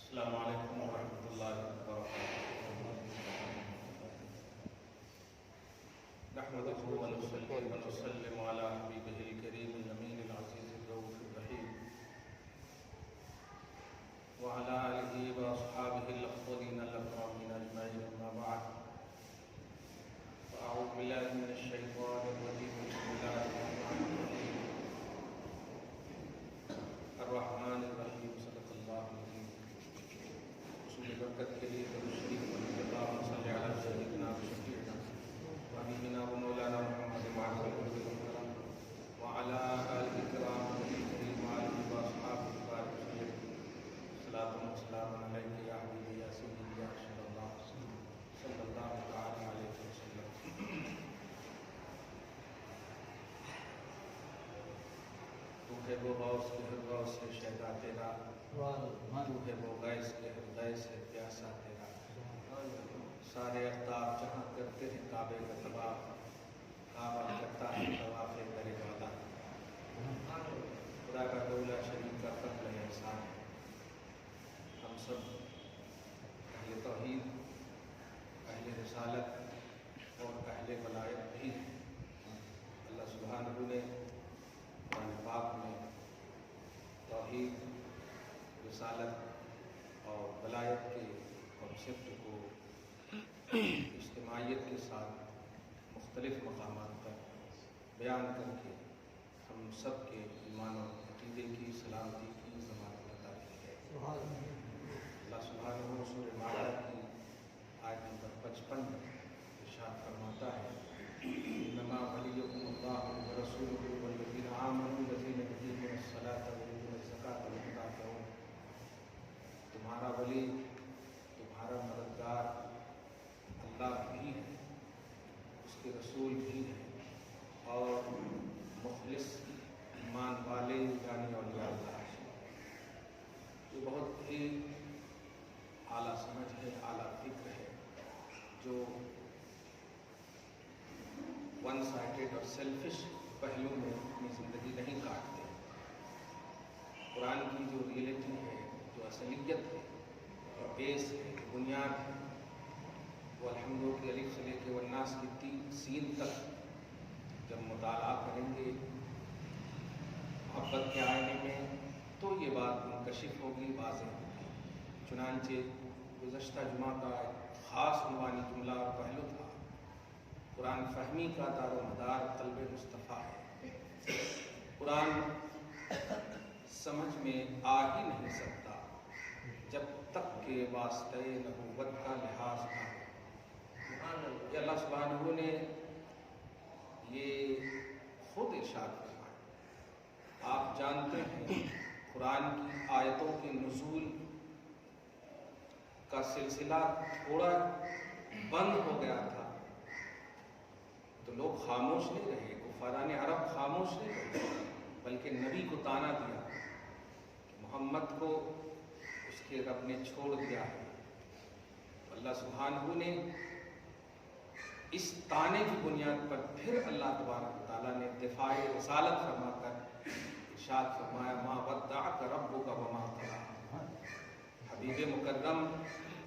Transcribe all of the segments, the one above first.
السلام علیکم ورحمۃ اللہ وبرکاتہ۔ نحمده ونصلي ونسلم على حبیبہ الکریم الامین العزیز الرؤوف الرحیم وعلى آلہ واصحابہ الافضلین الاکرمین اجمعین، اما بعد فاعوذ باللہ من الشیطان الرجیم، بسم اللہ الرحمن الرحیم، الرحمن الرحیم، صدق اللہ العظیم۔ حصول برکت کے لیے درود شریف پڑھیں۔ اللہم صلی علی سیدنا و شفیعنا و حبیبنا و مولانا محمد وعلی آلہ الکرام الکریم وعلی واصحابہ بارک وسلم۔ صلاۃ و سلام علیک یا حبیبی یا سیدی یا رسول اللہ صلی اللہ تعالی علیہ وسلم۔ تو ہے وہ غوث کے ہر غوث ہے شیدا تیرا، تو ہے وہ غیث کے ہر غیث ہے پیاسا تیرا۔ سارے اقطاب جہاں کرتے ہیں کعبے کا طواف، کعبہ کرتا ہے طواف در والا۔ خدا کا دولہ شریف کا فضل ہے احسان ہے۔ ہم سب اہل توحید، اہل رسالت اور اہل ولایت بھی ہیں۔ اللہ سبحانہ نے قرآن پاک میں توحید، رسالت اور ولایت کے کنسیپٹ کو اجتماعیت کے ساتھ مختلف مقامات پر بیان کر کے ہم سب کے ایمان و عقیدے کی سلامتی کی ضمانت عطا کی ہے۔ اللہ سبحانہ سورہ مائدہ کی آیت نمبر 55 میں ارشاد فرماتا ہے، انما ولیکم اللہ ورسولہ والذین آمنوا الذین یقیمون الصلاۃ ویؤتون الزکاۃ وهم راکعون۔ تمہارا ولی، تمہارا مددگار اللہ بھی ہے، اس کے رسول بھی ہے، اور مخلص ایمان والے یعنی اولیاء اللہ ہے۔ یہ بہت ہی اعلیٰ سمجھ ہے، اعلیٰ فکر ہے، جو ون سائڈڈ اور سیلفش پہلو میں اپنی زندگی نہیں کاٹتے۔ قرآن کی جو ریئلٹی ہے، جو اصلیت ہے، جو بیس ہے، بنیاد ہے، وہ الحمد کی الف سے لے کے والناس کی 3 سین تک جب مطالعہ کریں گے محبت کے آئینے میں، تو یہ بات منکشف ہوگی، واضح ہوگی۔ چنانچہ گزشتہ جمعہ کا ایک خاص عنوانی جملہ اور پہلو تھا، قرآن فہمی کا دار و مدار قلب مصطفیٰ ہے۔ قرآن سمجھ میں آ ہی نہیں سکتا جب تک کہ واسطہ نبوت کا لحاظ نہ ہو۔ یہ اللہ سبحانہ نے یہ خود ارشاد فرمایا۔ آپ جانتے ہیں قرآن کی آیتوں کے نزول کا سلسلہ تھوڑا بند ہو گیا تھا تو لوگ خاموش نہیں رہے، کفاران عرب خاموش نہیں رہے، بلکہ نبی کو طعنہ دیا کہ محمد کو اس کے رب نے چھوڑ دیا ہے۔ اللہ سبحانہ نے اس طعنے کی بنیاد پر پھر اللہ تبارک و تعالیٰ نے دفاع رسالت فرما کر ارشاد فرمایا، ما ودعک ربک وما قلی۔ حبیب مکرم،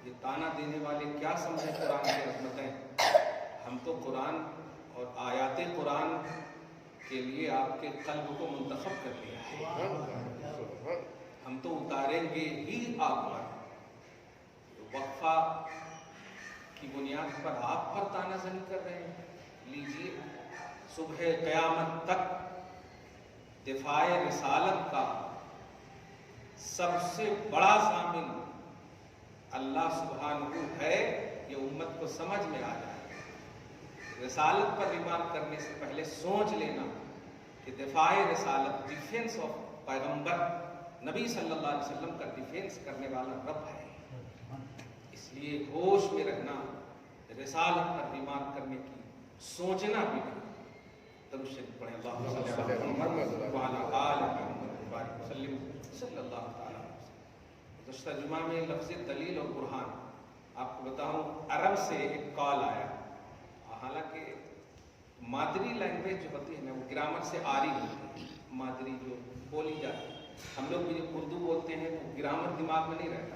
یہ طعنہ دینے والے کیا سمجھے قرآن کی عظمتیں؟ ہم تو قرآن اور آیات قرآن کے لیے آپ کے قلب کو منتخب کر دیا ہے، ہم تو اتاریں گے ہی آپ پر۔ تو وقفہ کی بنیاد پر آپ پر طعنہ زنی کر رہے ہیں۔ لیجیے، صبح قیامت تک دفاع رسالت کا سب سے بڑا ضامن اللہ سبحانہ ہے، یہ امت کو سمجھ میں آ جائے۔ رسالت پر ایمان کرنے سے پہلے سوچ لینا کہ دفاع رسالت، ڈیفینس آف پیغمبر نبی صلی اللہ علیہ وسلم کا ڈیفینس کرنے والا رب ہے۔ اس لیے ہوش میں رہنا، رسالت پر ایمان کرنے کی سوچنا بھی نہیں۔ درود شریف پڑھیں، اللہم صلی علی محمد وعلی آل محمد وبارک وسلم صلی اللہ تعالی علیہ وسلم۔ گزشتہ جمعہ میں لفظ دلیل اور برہان، آپ کو بتاؤں عرب سے ایک کال آیا، حالانکہ مادری لینگویج جو ہوتی ہے نا، وہ گرامر سے آری ہوتی ہے، مادری جو بولی جاتی ہے۔ ہم لوگ بھی جب اردو بولتے ہیں تو گرامر دماغ میں نہیں رہتا،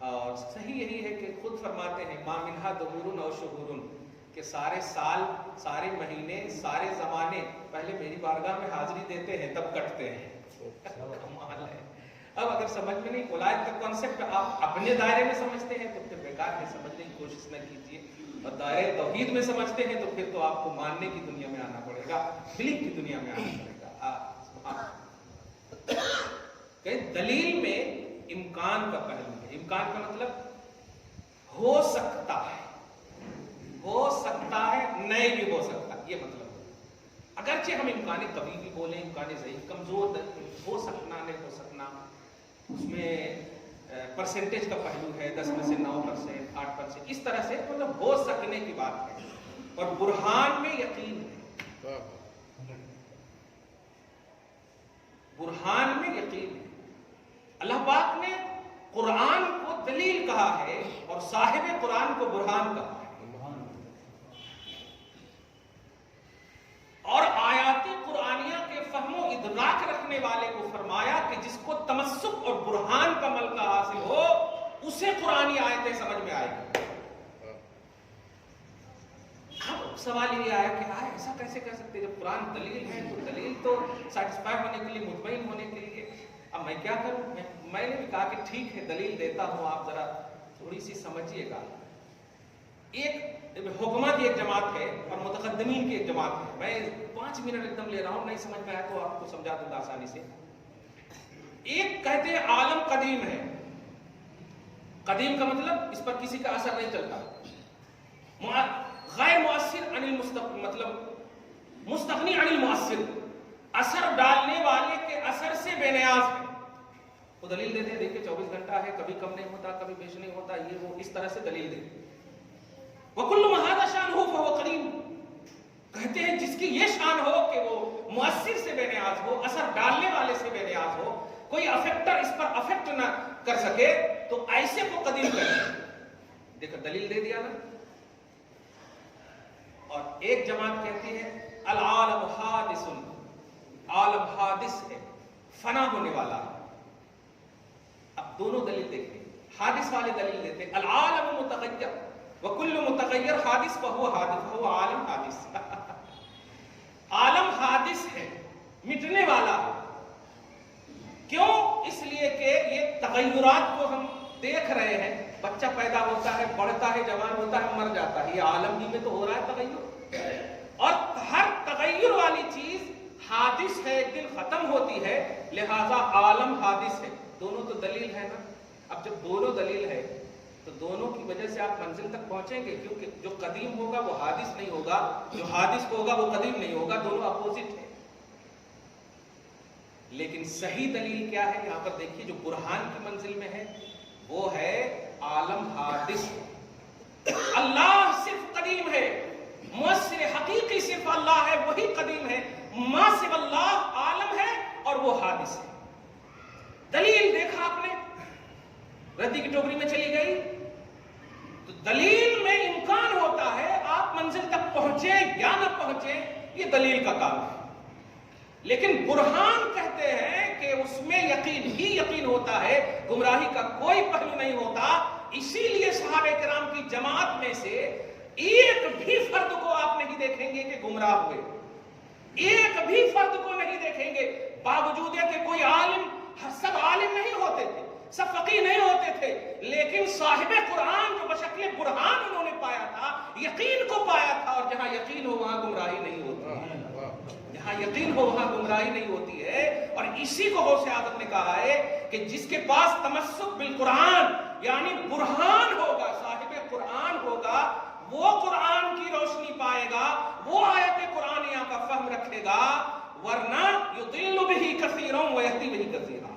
اور صحیح یہی ہے کہ خود فرماتے ہیں ما منہا دہور او شہور، کہ سارے سال، سارے مہینے، سارے زمانے پہلے میری بارگاہ میں حاضری دیتے ہیں تب کٹتے ہیں. کمال ہے. اب اگر سمجھ میں نہیں اولاد کا کانسیپٹ آپ اپنے دائرے میں سمجھتے ہیں تو پھر بیکار ہے، سمجھنے کی کوشش نہ کیجیے. اور دائرے توحید میں سمجھتے ہیں تو پھر تو آپ کو ماننے کی دنیا میں آنا پڑے گا، بلیف کی دنیا میں آنا پڑے گا. کہ دلیل میں امکان کا پہلو ہے. امکان کا مطلب ہو سکتا ہے، ہو سکتا ہے، نہیں بھی ہو سکتا، یہ مطلب. اگرچہ ہم امکان کبھی بھی بولیں، امکان ضعیف کمزور ہو سکنا، نہیں ہو سکنا، اس میں پرسنٹیج کا پہلو ہے، 10 میں سے 9%، 8%، اس طرح سے مطلب ہو سکنے کی بات ہے. اور برہان میں یقین ہے، برہان میں یقین ہے. اللہ پاک نے قرآن کو دلیل کہا ہے اور صاحب قرآن کو برہان کہا ہے. اور آیات قرآنیہ کے فہم و ادراک رکھنے والے کو فرمایا کہ جس کو تمسک اور برہان کا ملکہ حاصل ہو اسے قرآنی آیتیں سمجھ میں آئے گی. اب سوال یہ آیا کہ ایسا کیسے کہہ سکتے جب قرآن دلیل ہے؟ تو دلیل تو سیٹسفائی ہونے کے لیے، مطمئن ہونے کے لیے. اب میں کیا کروں؟ میں نے بھی کہا کہ ٹھیک ہے دلیل دیتا ہوں، آپ ذرا تھوڑی سی سمجھیے گا. ایک حکمہ کی ایک جماعت ہے اور متقدمین کی ایک جماعت ہے. میں 5 منٹ ایک دم لے رہا ہوں، نہیں سمجھ میں آیا تو آپ کو سمجھا دوں گا آسانی سے. ایک کہتے ہیں عالم قدیم ہے. قدیم کا مطلب اس پر کسی کا اثر نہیں چلتا. غیر مؤثر عن مطلب مستغنی عن المؤثر، اثر ڈالنے والے کے اثر سے بے نیاز ہے. وہ دلیل دیتے ہیں، دیکھیں 24 گھنٹہ ہے، کبھی کم نہیں ہوتا، کبھی بیش نہیں ہوتا، یہ وہ اس طرح سے دلیل دیتے ہیں. وَكُلُّ مَا هَذَا شَأْنُهُ فَهُوَ قَدِيمٌ، کہتے ہیں جس کی یہ شان ہو کہ وہ مؤثر سے بے نیاز ہو، اثر ڈالنے والے سے بے نیاز ہو، کوئی افیکٹر اس پر افیکٹ نہ کر سکے، تو ایسے کو قدیم کہتے ہیں. دیکھو دلیل دے دیا نا. اور ایک جماعت کہتی ہے العالم حادث، عالم حادث ہے، فنا ہونے والا. اب دونوں دلیل دیکھیں. حادث والے دلیل دیتے ہیں العالم متغیر وَكُلُّ مُتَغَيِّرْ حَادِث فَهُوَ حَادِث، فَهُوَ عالم حادث. عالم حادث ہے، مٹنے والا ہے. کیوں؟ اس لیے کہ یہ تغیرات کو ہم دیکھ رہے ہیں. بچہ پیدا ہوتا ہے، بڑھتا ہے، جوان ہوتا ہے، مر جاتا ہے. یہ عالم ہی میں تو ہو رہا ہے تغیر. اور ہر تغیر والی چیز حادث ہے، ایک دن ختم ہوتی ہے، لہذا عالم حادث ہے. دونوں تو دلیل ہے نا. اب جب دونوں دلیل ہے تو دونوں کی وجہ سے آپ منزل تک پہنچیں گے، کیونکہ جو قدیم ہوگا وہ حادث نہیں ہوگا، جو حادث ہوگا وہ قدیم نہیں ہوگا. دونوں اپوزٹ ہیں. لیکن صحیح دلیل کیا ہے؟ یہاں پر دیکھیے جو برہان کی منزل میں ہے وہ ہے عالم حادث. اللہ صرف قدیم ہے، مؤثر حقیقی صرف اللہ ہے، وہی قدیم ہے. ما سوى اللہ عالم ہے اور وہ حادث ہے. دلیل دیکھا آپ نے، ردی کی ٹوکری میں چلی گئی. تو دلیل میں امکان ہوتا ہے آپ منزل تک پہنچے یا نہ پہنچے، یہ دلیل کا کام ہے. لیکن برہان کہتے ہیں کہ اس میں یقین ہی یقین ہوتا ہے، گمراہی کا کوئی پہلو نہیں ہوتا. اسی لیے صحابہ کرام کی جماعت میں سے ایک بھی فرد کو آپ نہیں دیکھیں گے کہ گمراہ ہوئے، ایک بھی فرد کو نہیں دیکھیں گے، باوجود ہے کہ کوئی عالم، سب عالم نہیں ہوتے تھے، سب فقیہ نہیں ہوتے تھے، لیکن صاحب قرآن جو بشکل برہان انہوں نے پایا تھا، یقین کو پایا تھا. اور جہاں یقین ہو وہاں گمراہی نہیں ہوتی، جہاں یقین ہو وہاں گمراہی نہیں ہوتی ہے. اور اسی کو غوث اعظم نے کہا ہے کہ جس کے پاس تمسک بالقرآن یعنی برہان ہوگا، صاحب قرآن ہوگا، وہ قرآن کی روشنی پائے گا، وہ آیت قرآنیہ کا فہم رکھے گا. ورنہ یضل بہ کثیرا ویہدی بہ کثیرا،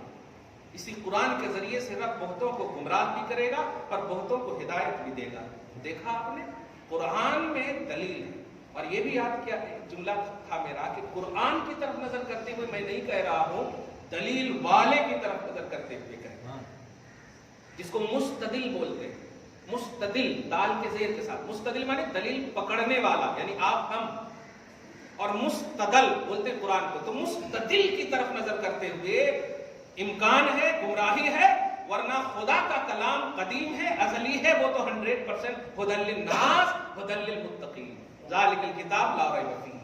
اسی قرآن کے ذریعے سے رب بہتوں کو گمراہ بھی کرے گا اور بہتوں کو ہدایت بھی دے گا. دیکھا آپ نے، قرآن میں دلیل ہے. اور یہ بھی یاد کیا جملہ تھا میرا کہ قرآن کی طرف نظر کرتے ہوئے میں نہیں کہہ رہا ہوں، دلیل والے کی طرف نظر کرتے ہوئے کہہ رہا ہوں، جس کو مستدل بولتے ہیں. مستدل دال کے زیر کے ساتھ، مستدل مانے دلیل پکڑنے والا، یعنی آپ ہم. اور مستدل بولتے ہیں قرآن کو. تو مستدل کی طرف نظر کرتے ہوئے امکان ہے، گمراہی ہے، ورنہ خدا کا کلام قدیم ہے، ازلی ہے، وہ تو 100% ہدی للناس ہدی للمتقین ذالک الکتاب لا ریب فیہ۔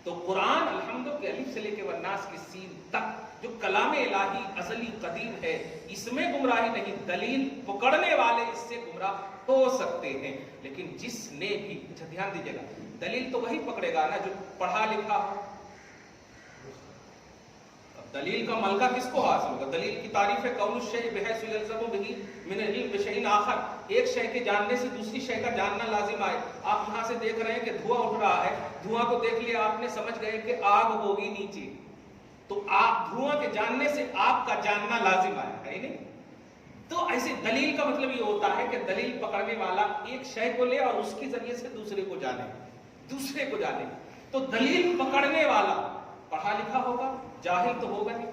تو قرآن الحمد کے الف سے لے کے والناس کی سین تک جو کلام الہی ازلی قدیم ہے، اس میں گمراہی نہیں، دلیل پکڑنے والے اس سے گمراہ ہو سکتے ہیں، لیکن جس نے بھی، اچھا دھیان دیجیے گا، دلیل تو وہی پکڑے گا نا جو پڑھا لکھا ہو۔ دلیل کا ملکہ کس کو حاصل ہوگا؟ دلیل کی تعریف ہے قول الشیء بحیث یلزم بہ من العلم بشیء آخر، ایک شے کے جاننے سے دوسری شے کا جاننا لازم آئے۔ آپ یہاں سے دیکھ رہے ہیں کہ دھواں اٹھ رہا ہے، دھواں کو دیکھ لیا آپ نے، سمجھ گئے کہ آگ ہوگی نیچے، تو آپ دھواں کے جاننے سے آگ کا جاننا لازم آیا ہے نہیں؟ تو ایسے دلیل کا مطلب یہ ہوتا ہے کہ دلیل پکڑنے والا ایک شے کو لے اور اس کے ذریعے سے دوسرے کو جانے، دوسرے کو جانے۔ تو دلیل پکڑنے والا پڑھا لکھا ہوگا، جاہل تو ہوگا نہیں۔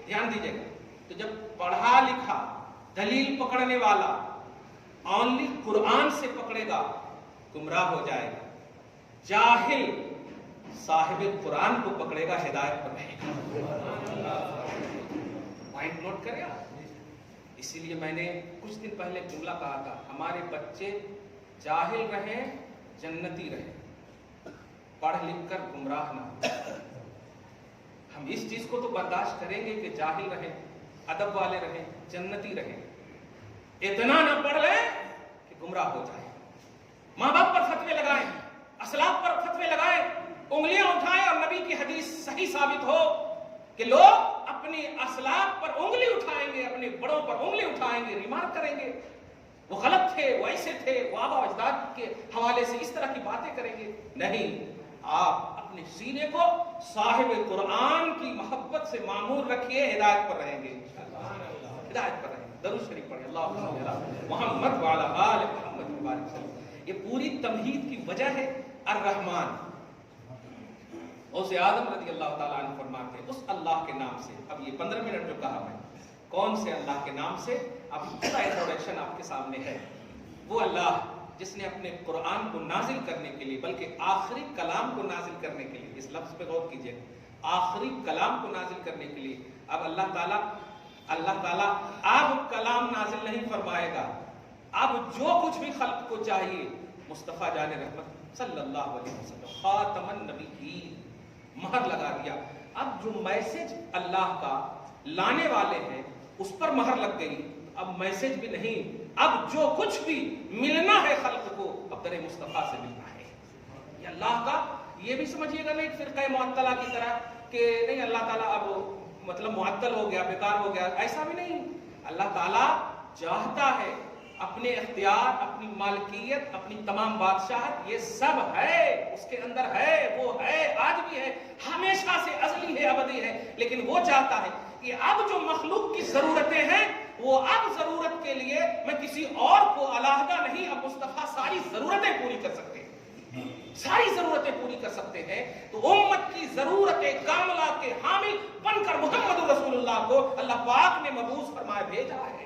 دھیان دیجیے گا، تو جب پڑھا لکھا دلیل پکڑنے والا اونلی قرآن سے پکڑے گا گمراہ ہو جائے گا، جاہل صاحب قرآن کو پکڑے گا ہدایت پر رہے گا۔ پوائنٹ نوٹ کریں آپ۔ اسی لیے میں نے کچھ دن پہلے جملہ کہا تھا، ہمارے بچے جاہل رہیں جنتی رہیں، پڑھ لکھ کر گمراہ نہ ہو۔ ہم اس چیز کو تو برداشت کریں گے کہ جاہل رہیں، ادب والے رہیں، جنتی رہیں، اتنا نہ پڑھ لیں کہ گمراہ ہو جائیں۔ ماں باپ پر فتوے لگائیں، اسلاف پر فتوے لگائیں، انگلیاں اٹھائیں، اور نبی کی حدیث صحیح ثابت ہو کہ لوگ اپنی اسلاف پر انگلی اٹھائیں گے، اپنے بڑوں پر انگلی اٹھائیں گے، ریمارک کریں گے، وہ غلط تھے، وہ ایسے تھے، وہ آبا و اجداد کے حوالے سے اس طرح کی باتیں کریں گے۔ نہیں، آپ اپنے سینے کو صاحب قرآن کی محبت سے معمور رکھیے، ہدایت پر رہیں گے، ہدایت پر رہیں گے۔ درود شریف پڑھیں، اللہم صل علی محمد وعلی آل محمد وبارک وسلم۔ یہ پوری تمہید کی وجہ ہے الرحمن۔ غوث اعظم رضی اللہ تعالیٰ عنہ فرماتے ہیں اس اللہ کے نام سے، اب یہ 15 منٹ جو کہا میں، کون سے اللہ کے نام سے، اب پورا انٹروڈکشن آپ کے سامنے ہے۔ وہ اللہ جس نے اپنے قرآن کو نازل کرنے کے لیے، بلکہ آخری کلام کو نازل کرنے کے لیے، اس لفظ پہ غور کیجئے، آخری کلام کو نازل کرنے کے لیے، اب اللہ تعالیٰ اب کلام نازل نہیں فرمائے گا، اب جو کچھ بھی خلق کو چاہیے، مصطفیٰ جان رحمت صلی اللہ علیہ وسلم خاتم النبیین، مہر لگا دیا۔ اب جو میسج اللہ کا لانے والے ہیں اس پر مہر لگ گئی، اب میسج بھی نہیں، اب جو کچھ بھی ملنا ہے خلق کو اب در مصطفیٰ سے ملنا ہے۔ یہ اللہ کا، یہ بھی سمجھیے گا نہیں فرقہ معطلہ کی طرح کہ نہیں اللہ تعالیٰ اب مطلب معطل ہو گیا، بیکار ہو گیا، ایسا بھی نہیں۔ اللہ تعالیٰ چاہتا ہے، اپنے اختیار، اپنی مالکیت، اپنی تمام بادشاہت، یہ سب ہے اس کے اندر ہے، وہ ہے، آج بھی ہے، ہمیشہ سے ازلی ہے، ابدی ہے، لیکن وہ چاہتا ہے کہ اب جو مخلوق کی ضرورتیں ہیں وہ اب ضرورت کے لیے میں کسی اور کو علیحدہ نہیں، اب مصطفیٰ ساری ضرورتیں پوری کر سکتے ہیں، ساری ضرورتیں پوری کر سکتے ہیں۔ تو امت کی ضرورت کاملہ کے حامل بن کر محمد رسول اللہ کو اللہ پاک نے مبعوث فرمائے بھیجا ہے۔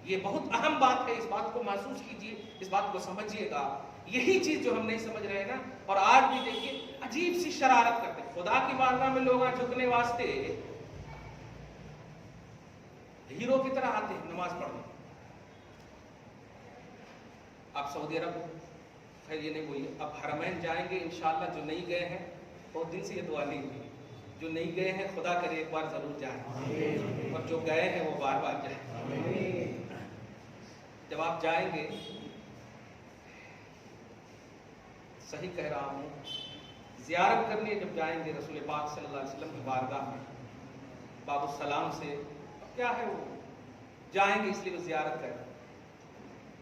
یہ بہت اہم بات ہے، اس بات کو محسوس کیجئے، اس بات کو سمجھیے گا۔ یہی چیز جو ہم نہیں سمجھ رہے ہیں نا، اور آج بھی دیکھیے عجیب سی شرارت کرتے ہیں، خدا کی بارگاہ میں لوگ جھکنے واسطے ہیرو کی طرح آتے ہیں نماز پڑھنے۔ آپ سعودی عرب، خیر یہ نہیں بولیے، اب حرمین جائیں گے انشاءاللہ، جو نہیں گئے ہیں بہت دن سے یہ دعا نہیں ہوئی، جو نہیں گئے ہیں خدا کرے ایک بار ضرور جائیں، اور جو گئے ہیں وہ بار بار جائیں۔ جب آپ جائیں گے، صحیح کہہ رہا ہوں، زیارت کرنے جب جائیں گے رسول پاک صلی اللہ علیہ وسلم کی بارگاہ میں، باب السلام سے کیا ہے وہ جائیں گے، اس لیے وہ زیارت کریں،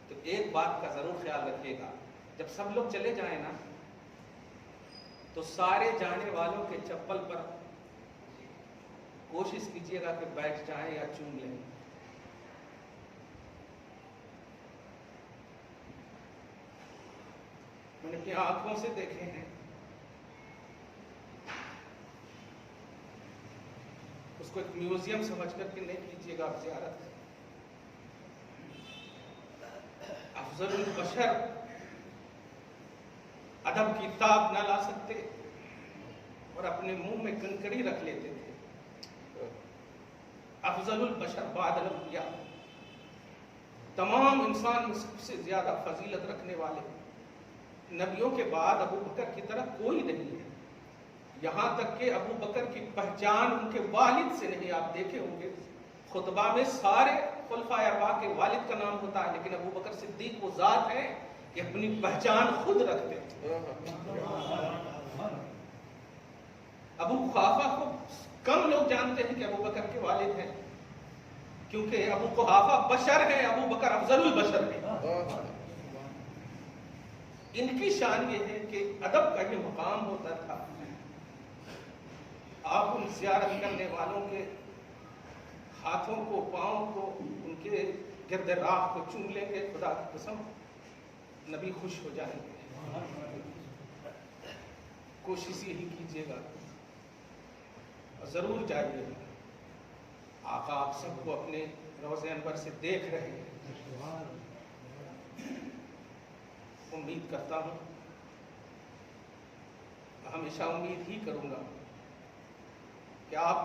تو ایک بات کا ضرور خیال رکھیے گا، جب سب لوگ چلے جائیں نا تو سارے جانے والوں کے چپل پر کوشش کیجیے گا کہ بیٹھ جائیں یا چوم لیں۔ میں نے اپنی آنکھوں سے دیکھے ہیں، اس کو ایک میوزیم سمجھ کر کے نہیں کیجیے گا آپ زیارت۔ افضل البشر ادب کی تاب نہ لا سکتے اور اپنے منہ میں کنکڑی رکھ لیتے تھے۔ افضل البشر بعد الانبیاء، تمام انسان میں سب سے زیادہ فضیلت رکھنے والے نبیوں کے بعد ابو بکر کی طرح کوئی نہیں ہے. یہاں تک کہ ابو بکر کی پہچان ان کے والد سے نہیں. آپ دیکھے ہوں گے خطبہ میں سارے خلفائے اربعہ کے والد کا نام ہوتا ہے، لیکن ابو بکر صدیق وہ ذات ہے کہ اپنی پہچان خود رکھتے ہیں. ابو قحافہ کو کم لوگ جانتے ہیں کہ ابو بکر کے والد ہیں، کیونکہ ابو قحافہ بشر ہے، ابو بکر افضل البشر ہے. ان کی شان یہ ہے کہ ادب کا یہ مقام ہوتا تھا. آپ ان زیارت کرنے والوں کے ہاتھوں کو، پاؤں کو، ان کے گرد راہ کو چوم لیں گے، خدا کی قسم نبی خوش ہو جائیں گے. کوشش یہی کیجیے گا، ضرور جائیے گا. آقا آپ سب کو اپنے روضہ انور سے دیکھ رہے ہیں. امید کرتا ہوں، ہمیشہ امید ہی کروں گا کہ آپ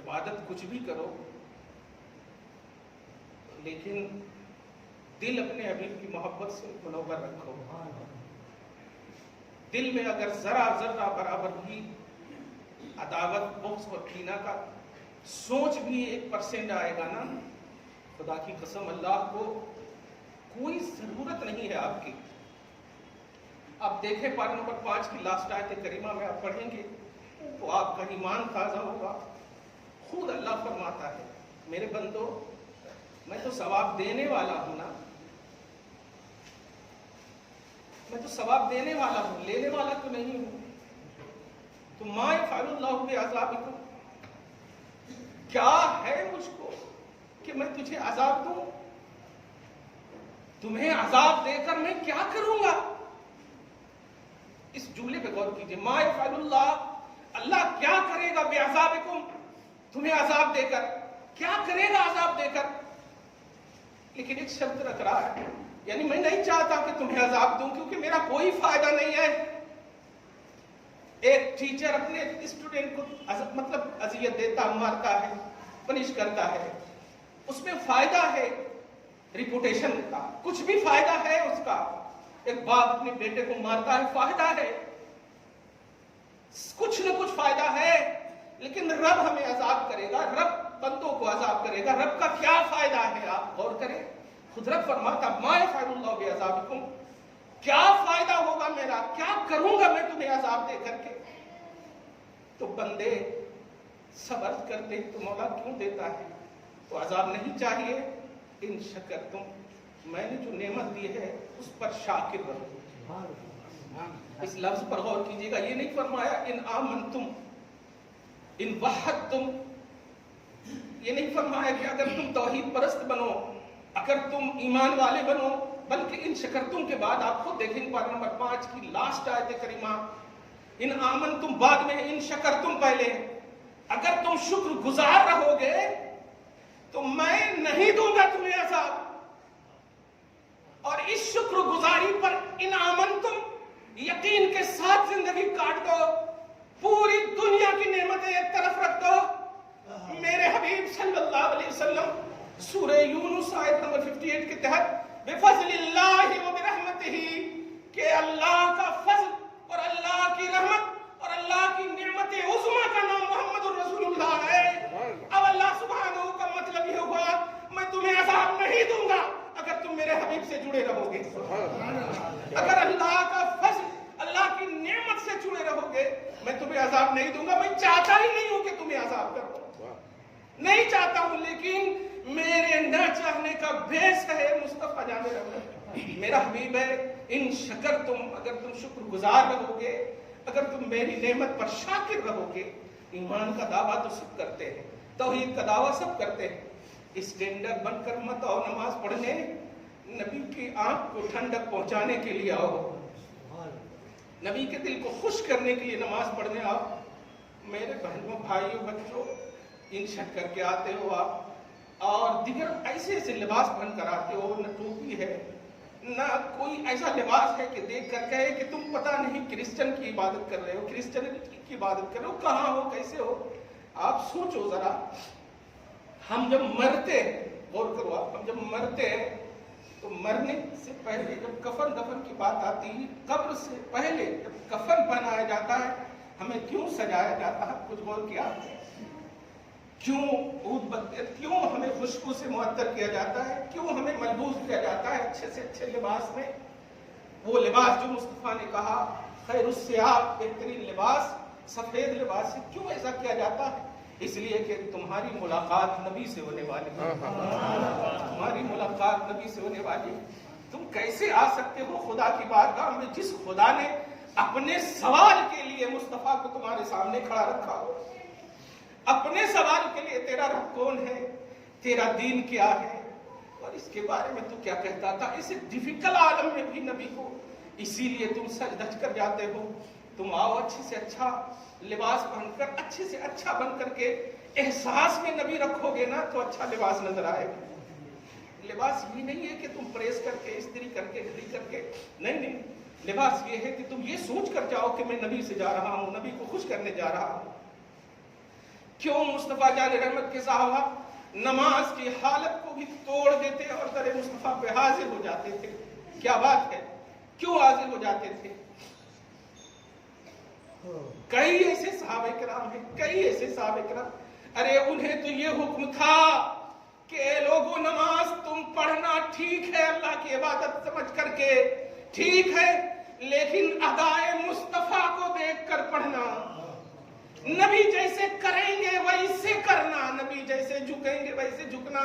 عبادت کچھ بھی کرو، لیکن دل اپنے حبیب کی محبت سے منور رکھو. دل میں اگر ذرا ذرہ برابر بھی عداوت، بغض اور کینہ کا سوچ بھی 1% آئے گا نا، خدا کی قسم اللہ کو کوئی ضرورت نہیں ہے آپ کی. آپ دیکھیں پارہ نمبر 5 کی لاسٹ آیت کریمہ میں آپ پڑھیں گے تو آپ کا ایمان تازہ ہوگا. خود اللہ فرماتا ہے میرے بندو میں تو ثواب دینے والا ہوں نا، میں تو ثواب دینے والا ہوں، لینے والا تو نہیں ہوں. تو ما یفعل اللہ بعذابکم، کیا ہے مجھ کو کہ میں تجھے عذاب دوں؟ تمہیں عذاب دے کر میں کیا کروں گا؟ اس جملے پہ غور کیجئے. ما یفعل اللہ، اللہ کیا کرے گا بعذابکم، تمہیں عذاب دے کر، کیا کرے گا عذاب دے کر؟ لیکن ایک شرط رکھ رہا ہے، یعنی میں نہیں چاہتا کہ تمہیں عذاب دوں کیونکہ میرا کوئی فائدہ نہیں ہے. ایک ٹیچر اپنے اسٹوڈنٹ کو مطلب اذیت دیتا، مارتا ہے، پنش کرتا ہے، اس میں فائدہ ہے ریپوٹیشن کا، کچھ بھی فائدہ ہے اس کا. ایک باپ اپنے بیٹے کو مارتا ہے، فائدہ ہے، کچھ نہ کچھ فائدہ ہے. لیکن رب ہمیں عذاب کرے گا، رب بندوں کو عذاب کرے گا، رب کا کیا فائدہ ہے؟ آپ غور کریں. خود رب فرماتا ما یفعل اللہ بعذابکم، کیا فائدہ ہوگا میرا، کیا کروں گا میں تمہیں عذاب دے کر کے؟ تو بندے صبر کرتے تو مولا کیوں دیتا ہے؟ تو عذاب نہیں چاہیے. ان شکرتم، میں نے جو نعمت دی ہے اس پر شاکر رہو. اس لفظ پر غور کیجیے گا، یہ نہیں فرمایا ان آمنتم، ان وحدتم، یہ نہیں فرمایا کہ اگر تم توحید پرست بنو، اگر تم ایمان والے بنو، بلکہ ان شکرتم کے بعد آپ خود دیکھیں پارہ نمبر 5 کی لاسٹ آیت کریمہ، ان آمنتم بعد میں، ان شکرتم پہلے. اگر تم شکر گزار رہو گے تو میں نہیں دوں گا تمہیں عذاب. اور اس شکر گزاری پر ان آمنتم، یقین کے ساتھ زندگی کاٹ دو، پوری دنیا کی نعمتیں ایک طرف رکھ دو. میرے حبیب صلی اللہ علیہ وسلم سورہ یونس آیت نمبر 58 کے تحت بفضل اللہ و برحمتہ، کہ اللہ کا فضل اور اللہ کی رحمت اور اللہ کی نعمت عظمیٰ کا نام محمد الرسول اللہ ہے. اب اللہ سبحانہ کا مطلب یہ ہوا میں تمہیں عذاب نہیں دوں گا اگر تم میرے حبیب سے جڑے رہو گے. اگر اللہ کا فضل، اللہ کی نعمت سے جڑے رہو گے میں تمہیں عذاب نہیں دوں گا. میں چاہتا ہی نہیں ہوں کہ تمہیں عذاب کروں، نہیں چاہتا ہوں، لیکن میرے نہ چاہنے کا بیس ہے مصطفیٰ جان رحمت میرا حبیب ہے. ان شکرتم، اگر تم شکر گزار رہو گے، اگر تم میری نعمت پر شاکر رہو گے. ایمان کا دعویٰ تو سب کرتے ہیں، توحید کا دعویٰ سب کرتے ہیں. اسٹینڈر بن کر مت آؤ نماز پڑھنے، نبی کی آنکھ کو ٹھنڈک پہنچانے کے لیے آؤ، نبی کے دل کو خوش کرنے کے لیے نماز پڑھنے آؤ. میرے بہنوں، بھائیوں، بچوں، ان شک کر کے آتے ہو آپ، اور دیگر ایسے ایسے لباس پہن کر آتے ہو، نہ ٹوپی ہے، نہ کوئی ایسا لباس ہے کہ دیکھ کر کہے کہ تم پتہ نہیں کرسچن کی عبادت کر رہے ہو، کرسچنٹی کی عبادت کر رہے ہو، کہاں ہو، کیسے ہو. آپ سوچو ذرا، ہم جب مرتے ہیں، غور کرو آپ، ہم جب مرتے ہیں تو مرنے سے پہلے جب کفن دفن کی بات آتی ہے، قبر سے پہلے جب کفن پہنایا جاتا ہے ہمیں کیوں سجایا جاتا ہے؟ کچھ غور کیا؟ کیوں عود بتتے، کیوں ہمیں خوشبو سے معطر کیا جاتا ہے، کیوں ہمیں ملبوس کیا جاتا ہے اچھے سے اچھے لباس میں؟ وہ لباس جو مصطفیٰ نے کہا خیر الثیاب، بہترین لباس سفید لباس ہے، کیوں ایسا کیا جاتا ہے؟ اس لیے کہ تمہاری ملاقات نبی سے ہونے والی ہے، تمہاری ملاقات نبی سے ہونے والی ہے۔ تم کیسے آ سکتے ہو خدا کی بارگاہ میں جس خدا نے اپنے سوال کے لیے مصطفیٰ کو تمہارے سامنے کھڑا رکھا ہو؟ اپنے سوال کے لیے تیرا رب کون ہے، تیرا دین کیا ہے، اور اس کے بارے میں تو کیا کہتا تھا؟ اس ڈیفیکلٹ عالم میں بھی نبی کو، اسی لیے تم سج دھج کر جاتے ہو۔ تم آؤ اچھے سے اچھا لباس پہن کر، اچھے سے اچھا بن کر کے، احساس میں نبی رکھو گے نا تو اچھا لباس نظر آئے گا۔ لباس یہ نہیں ہے کہ تم پریس کر کے، استری کر کے، گھڑی کر کے، نہیں، لباس یہ ہے کہ تم یہ سوچ کر جاؤ کہ میں نبی سے جا رہا ہوں، نبی کو خوش کرنے جا رہا ہوں۔ کیوں مصطفیٰ جان رحمت کے صحابہ نماز کی حالت کو بھی توڑ دیتے اور در مصطفیٰ پہ حاضر ہو جاتے تھے؟ کیا بات ہے، کیوں حاضر ہو جاتے تھے؟ کئی ایسے صحابہ کرام ہیں، کئی ایسے صحابہ کرام، ارے انہیں تو یہ حکم تھا کہ اے لوگوں نماز تم پڑھنا ٹھیک ہے اللہ کی عبادت سمجھ کر کے، ٹھیک ہے، لیکن ادائے مصطفیٰ کو دیکھ کر پڑھنا، نبی جیسے کریں گے ویسے کرنا، نبی جیسے جھکیں گے ویسے جھکنا۔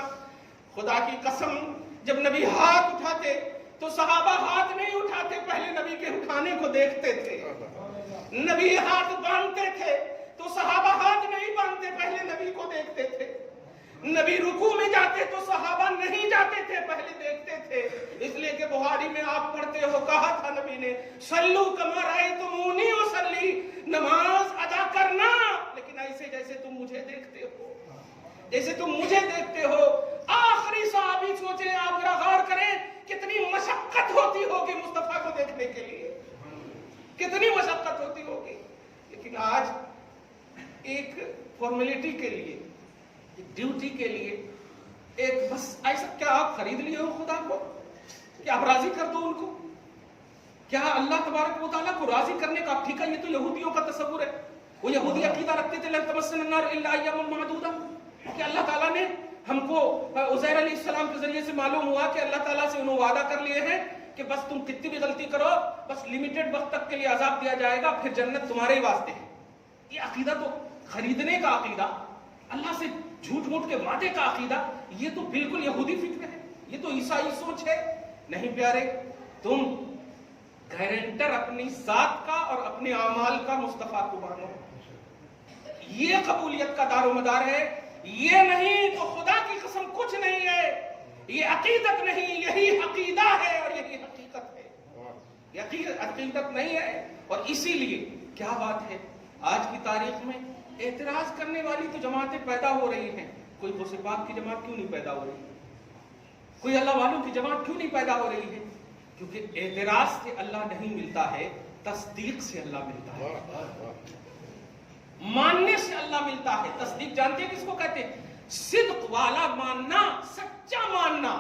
خدا کی قسم جب نبی ہاتھ اٹھاتے تو صحابہ ہاتھ نہیں اٹھاتے، پہلے نبی کے اٹھانے کو دیکھتے تھے۔ نبی ہاتھ باندھتے تھے تو صحابہ ہاتھ نہیں باندھتے، پہلے نبی کو دیکھتے تھے۔ نبی رکوع میں جاتے تو صحابہ نہیں جاتے تھے، پہلے دیکھتے تھے۔ اس لیے کہ بخاری میں آپ پڑھتے ہو، کہا تھا نبی نے صلو کما رأیتمونی اصلی، نماز ادا کرنا لیکن ایسے جیسے تم مجھے دیکھتے ہو، جیسے تم مجھے دیکھتے ہو۔ آخری صحابی سوچیں، آپ ذرا غور کریں کتنی مشقت ہوتی ہوگی مصطفیٰ کو دیکھنے کے لیے، کتنی مشقت ہوتی ہوگی، لیکن آج ایک فارمیلٹی کے لیے، ڈیوٹی کے لیے، ایک بس ایسا، کیا آپ خرید لیے ہو خدا کو؟ کیا آپ راضی کر دو ان کو؟ کیا اللہ تبارک و تعالیٰ کو راضی کرنے کا ٹھیک ہے؟ یہ تو یہودیوں کا تصور ہے۔ وہ یہودی عقیدہ رکھتے تھے لن تمسنا النار الا ایاما معدودہ، کہ اللہ تعالیٰ نے ہم کو، عزیر علیہ السلام کے ذریعے سے معلوم ہوا کہ اللہ تعالیٰ سے انہوں وعدہ کر لیے ہیں کہ بس تم کتنی بھی غلطی کرو بس لمیٹڈ وقت تک کے لیے عذاب دیا جائے گا، پھر جنت تمہارے ہی واسطے ہے۔ یہ عقیدہ تو خریدنے کا عقیدہ، اللہ سے جھوٹ موٹ کے وعدے کا عقیدہ، یہ تو بالکل یہودی فکر ہے، یہ تو عیسائی سوچ ہے۔ نہیں پیارے، تم گارنٹر اپنی ذات کا اور اپنے اعمال کا مصطفیٰ کو مانو، یہ قبولیت کا دار و مدار ہے۔ یہ نہیں تو خدا کی قسم کچھ نہیں ہے، یہ عقیدت نہیں، یہی عقیدہ ہے اور یہی حقیقت ہے، یہ عقیدت نہیں ہے۔ اور اسی لیے کیا بات ہے، آج کی تاریخ میں اعتراض کرنے والی تو جماعتیں پیدا ہو رہی ہیں، کوئی غوث پاک کی جماعت کیوں نہیں پیدا ہو رہی، کوئی اللہ والوں کی جماعت کیوں نہیں پیدا ہو رہی ہے؟ کیونکہ اعتراض سے اللہ نہیں ملتا ہے، تصدیق سے اللہ ملتا ہے، ماننے سے اللہ ملتا ہے۔ تصدیق جانتے ہیں کس کو کہتے ہیں؟ صدق والا ماننا، سچا ماننا،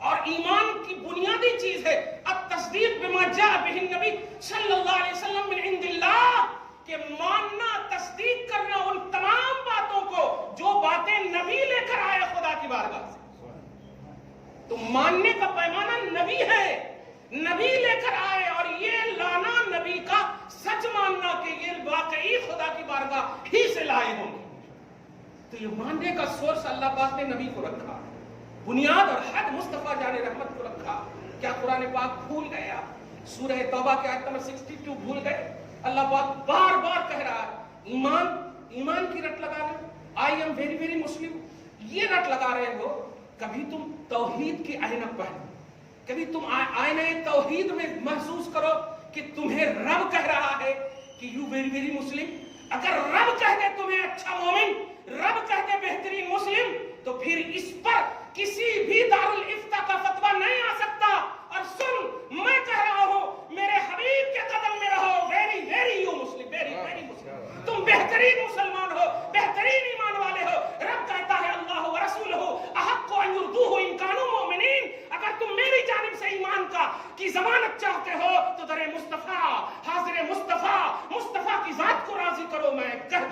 اور ایمان کی بنیادی چیز ہے التصدیق بما جاء بہ النبی صلی اللہ علیہ وسلم من عند اللہ، کہ ماننا، تصدیق کرنا ان تمام باتوں کو جو باتیں نبی لے کر آئے خدا کی بارگاہ سے۔ تو ماننے کا پیمانہ نبی ہے، نبی لے کر آئے، اور یہ لانا نبی کا سچ ماننا کہ یہ واقعی خدا کی بارگاہ ہی سے لائے ہوں گے۔ تو یہ ماننے کا سورس اللہ پاک نے نبی کو رکھا، بنیاد اور حد مصطفیٰ جان رحمت کو رکھا۔ کیا قرآن پاک بھول گئے آپ؟ سورہ توبہ کے آیت نمبر 62 بھول گئے؟ اللہ پاک بار بار کہہ رہا ہے ایمان کی رٹ لگا رہے ہو، آئی ایم ویری ویری مسلم، یہ رٹ لگا رہے ہو۔ کبھی تم توحید کی عینک پہنو، کبھی تم آئینہ توحید میں محسوس کرو کہ تمہیں رب کہہ رہا ہے کہ یو ویری ویری مسلم۔ اگر رب کہہ دے تمہیں اچھا مومن، رب کہہ دے بہترین مسلم، تو پھر اس پر کسی بھی دارالافتاء کا فتویٰ نہیں آ سکتا۔ اور سن، میں کہہ رہا ہوں میرے حبیب کے قدم میں رہو، ویری ویری یو مسلم، ویری ویری مسلم، تم بہترین مسلمان ہو، بہترین ایمان والے ہو۔ رب کہتا ہے اللہ